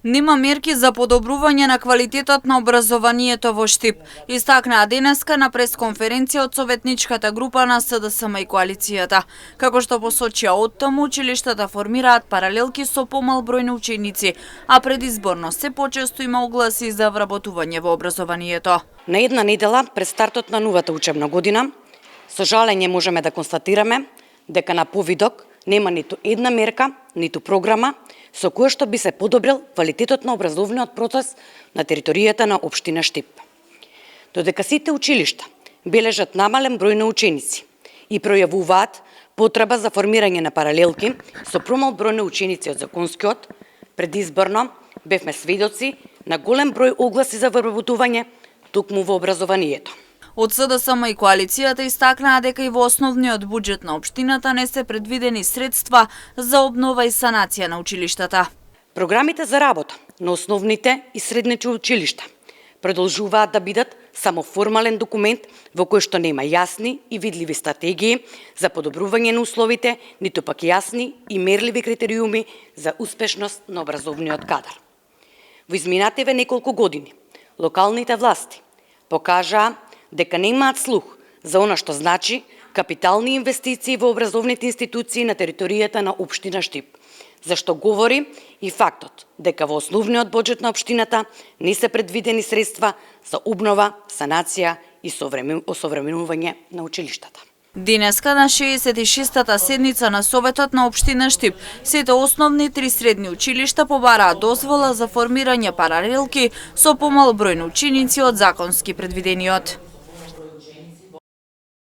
Нема мерки за подобрување на квалитетот на образованието во Штип, истакнаа денеска на пресконференција од советничката група на СДСМ и коалицијата. Како што посочија оттаму, училиштата формираат паралелки со помал број на ученици, а предизборно се почесто има огласи за вработување во образованието. На една недела пред стартот на новата учебна година, со жалење можеме да констатираме дека на повидок нема ниту една мерка, ниту програма со која што би се подобрил квалитетот на образовниот процес на територијата на општина Штип. Додека сите училишта бележат намален број на ученици и пројавуваат потреба за формирање на паралелки со промал број на ученици од законскиот, предизборно бевме сведоци на голем број огласи за вработување токму во образованието. Од СДСМ и коалицијата истакнаа дека и во основниот буџет на општината не се предвидени средства за обнова и санација на училиштата. Програмите за работа на основните и средните училишта продолжуваат да бидат само формален документ во кој што нема јасни и видливи стратегии за подобрување на условите, ниту пак јасни и мерливи критериуми за успешност на образовниот кадар. Во изминативе неколку години локалните власти покажаа дека немаат слух за она што значи капитални инвестиции во образовните институции на територијата на општина Штип, зашто говори и фактот дека во основниот буџет на општината не се предвидени средства за обнова, санација и осовременување на училиштата. Денеска на 66-та седница на Советот на општина Штип, сите основни 3 средни училишта побараа дозвола за формирање паралелки со помал број на ученици од законски предвидениот.